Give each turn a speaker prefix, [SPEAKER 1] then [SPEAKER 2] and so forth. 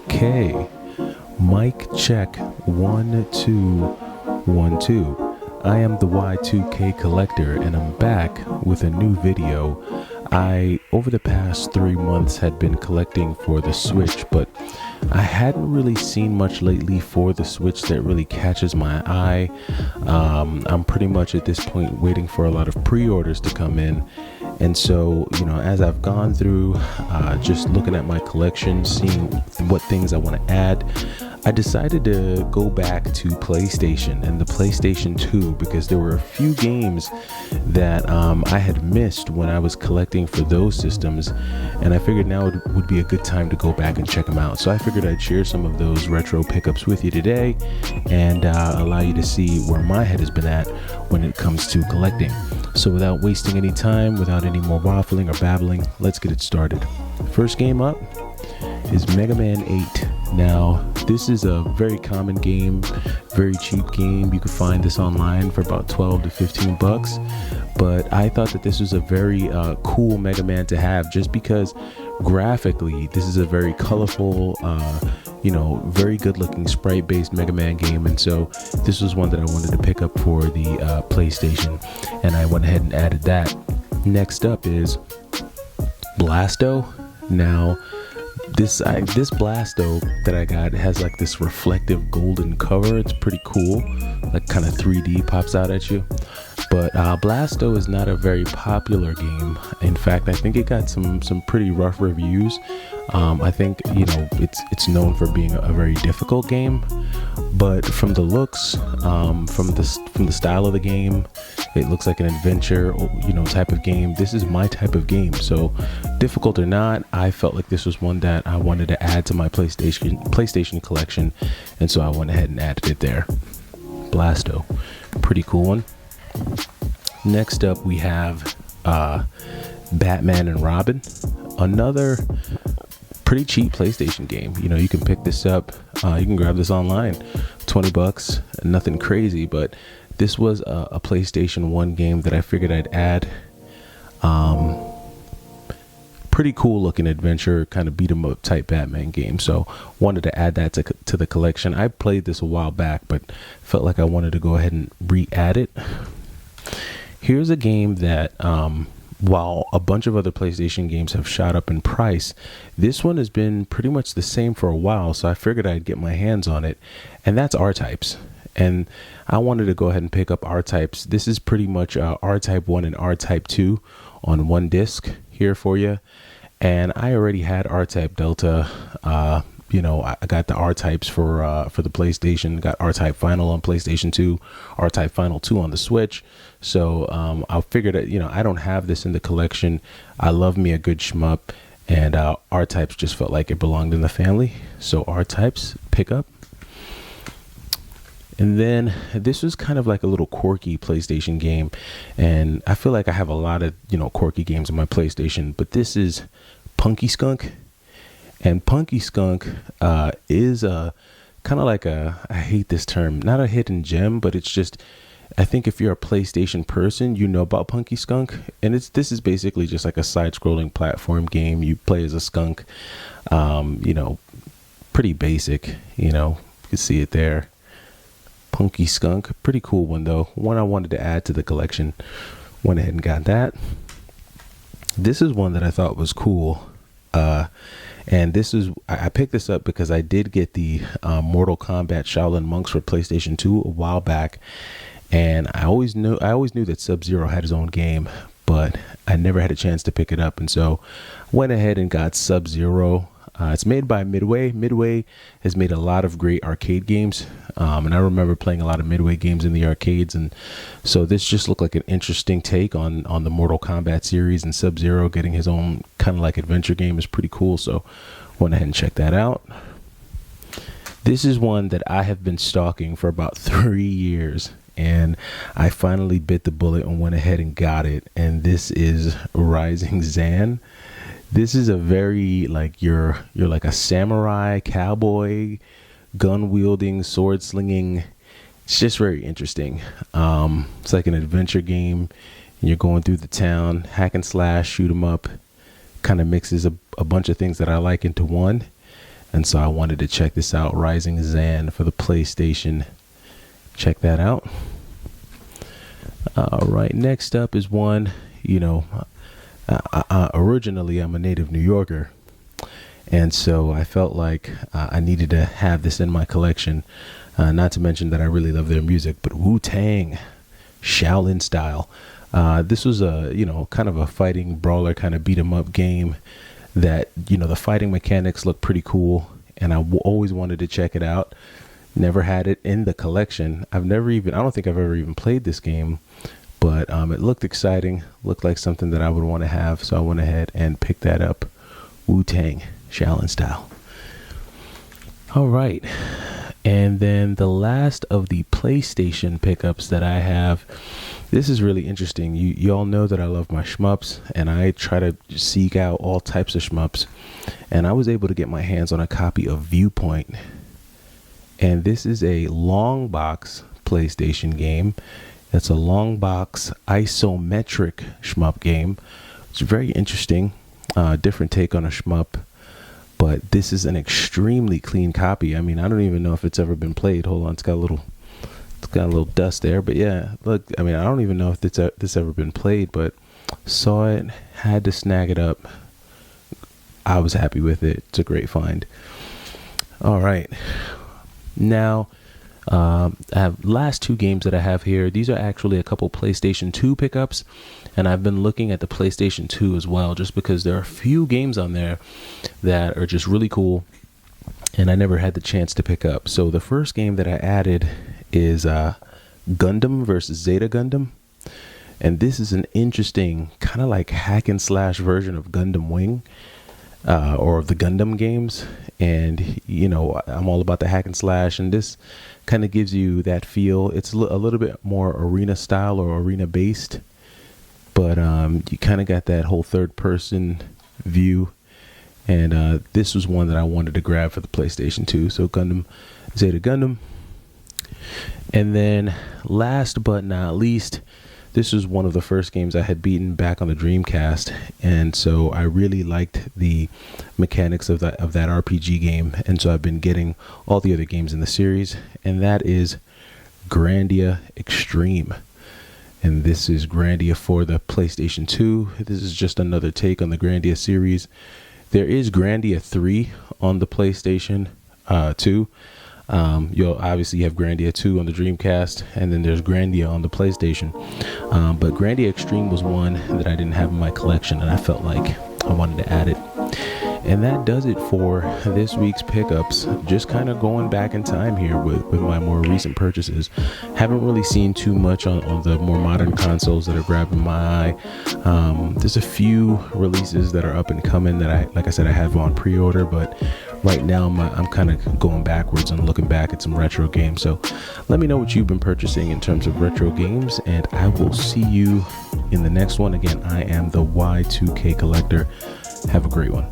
[SPEAKER 1] Okay. Mic check 1 2 1 2. I am the Y2K collector and I'm back with a new video. I over the past 3 months had been collecting for the Switch, but I hadn't really seen much lately for the Switch that really catches my eye. I'm pretty much at this point waiting for a lot of pre-orders to come in. And so, as I've gone through just looking at my collection, seeing what things I want to add, I decided to go back to PlayStation and the PlayStation 2 because there were a few games that I had missed when I was collecting for those systems, and I figured now would be a good time to go back and check them out. So I figured I'd share some of those retro pickups with you today and allow you to see where my head has been at when it comes to collecting. So without wasting any time, without any more waffling or babbling, let's get it started. First game up is Mega Man 8. Now, this is a very common game, very cheap game. You can find this online for about 12 to 15 bucks. But I thought that this was a very cool Mega Man to have, just because graphically, this is a very colorful, very good looking sprite based Mega Man game. And so this was one that I wanted to pick up for the PlayStation, and I went ahead and added that. Next up is Blasto. Now, this Blasto that I got has like this reflective golden cover. It's pretty cool, like kind of 3D pops out at you. But Blasto is not a very popular game. In fact, I think it got some pretty rough reviews. I think it's known for being a very difficult game, but from the looks, from the style of the game, it looks like an adventure, type of game. This is my type of game. So difficult or not, I felt like this was one that I wanted to add to my PlayStation collection, and so I went ahead and added it there. Blasto, pretty cool one. Next up we have Batman and Robin, another pretty cheap PlayStation game. You can pick this up, you can grab this online, 20 bucks, nothing crazy, but this was a PlayStation 1 game that I figured I'd add. Pretty cool looking adventure, kind of beat 'em up type Batman game. So wanted to add that to the collection. I played this a while back, but felt like I wanted to go ahead and re-add it. Here's a game that, while a bunch of other PlayStation games have shot up in price, this one has been pretty much the same for a while. So I figured I'd get my hands on it, and that's R-Types. And I wanted to go ahead and pick up R-Types. This is pretty much R-Type 1 and R-Type 2 on one disc here for you. And I already had R-Type Delta. I got the R-Types for the PlayStation, got R-Type Final on PlayStation 2, R-Type Final 2 on the Switch. So I figured that, I don't have this in the collection. I love me a good shmup, and R-Types just felt like it belonged in the family. So R-Types, pick up. And then this was kind of like a little quirky PlayStation game. And I feel like I have a lot of, quirky games on my PlayStation. But this is Punky Skunk. And Punky Skunk is a kind of like I hate this term, not a hidden gem, but it's just, I think if you're a PlayStation person, you know about Punky Skunk. And this is basically just like a side-scrolling platform game. You play as a skunk, pretty basic, you can see it there. Punky Skunk, pretty cool one though. One I wanted to add to the collection. Went ahead and got that. This is one that I thought was cool. And I picked this up because I did get the Mortal Kombat Shaolin Monks for PlayStation 2 a while back. And I always knew that SubZero had his own game, but I never had a chance to pick it up. And so went ahead and got SubZero. It's made by Midway. Midway has made a lot of great arcade games. And I remember playing a lot of Midway games in the arcades. And so this just looked like an interesting take on the Mortal Kombat series, and SubZero getting his own kind of like adventure game is pretty cool. So went ahead and checked that out. This is one that I have been stalking for about 3 years. And I finally bit the bullet and went ahead and got it. And this is Rising Zan. This is a very you're like a samurai cowboy, gun wielding, sword slinging. It's just very interesting. It's like an adventure game, and you're going through the town, hack and slash, shoot 'em up. kind of mixes a bunch of things that I like into one. And so I wanted to check this out, Rising Zan for the PlayStation. Check that out. All right, next up is one, originally I'm a native New Yorker. And so I felt like I needed to have this in my collection. Not to mention that I really love their music, but Tang, Shaolin style. This was a, kind of a fighting brawler kind of beat 'em up game that, the fighting mechanics look pretty cool. And I always wanted to check it out. Never had it in the collection. I don't think I've ever even played this game, but it looked exciting, looked like something that I would want to have. So I went ahead and picked that up. Tang, Shaolin style. All right. And then the last of the PlayStation pickups that I have, this is really interesting. You all know that I love my shmups, and I try to seek out all types of shmups. And I was able to get my hands on a copy of Viewpoint. And this is a long box PlayStation game. It's a long box isometric shmup game. It's very interesting, different take on a shmup. But this is an extremely clean copy. I mean, I don't even know if it's ever been played. Hold on, it's got a little dust there. But yeah, look, I mean, I don't even know if this ever been played, but saw it, had to snag it up. I was happy with it. It's a great find. All right. Now, I have last two games that I have here. These are actually a couple PlayStation 2 pickups, and I've been looking at the PlayStation 2 as well, just because there are a few games on there that are just really cool, and I never had the chance to pick up. So the first game that I added is Gundam versus Zeta Gundam, and this is an interesting kind of like hack and slash version of Gundam Wing. Or of the Gundam games. And, I'm all about the hack and slash, and this kind of gives you that feel. It's a little bit more arena style or arena based, but you kind of got that whole third person view. And this was one that I wanted to grab for the PlayStation 2. So Gundam, Zeta Gundam. And then last but not least, this was one of the first games I had beaten back on the Dreamcast, and so I really liked the mechanics of that RPG game, and so I've been getting all the other games in the series, and that is Grandia Extreme. And this is Grandia for the PlayStation 2. This is just another take on the Grandia series. There is Grandia 3 on the PlayStation 2. You'll obviously have Grandia 2 on the Dreamcast, and then there's Grandia on the PlayStation. But Grandia Extreme was one that I didn't have in my collection, and I felt like I wanted to add it. And that does it for this week's pickups. Just kind of going back in time here with my more recent purchases. Haven't really seen too much on the more modern consoles that are grabbing my eye. There's a few releases that are up and coming that like I said, I have on pre-order, but right now I'm kind of going backwards and looking back at some retro games. So let me know what you've been purchasing in terms of retro games, and I will see you in the next one. Again, I am the Y2K Collector. Have a great one.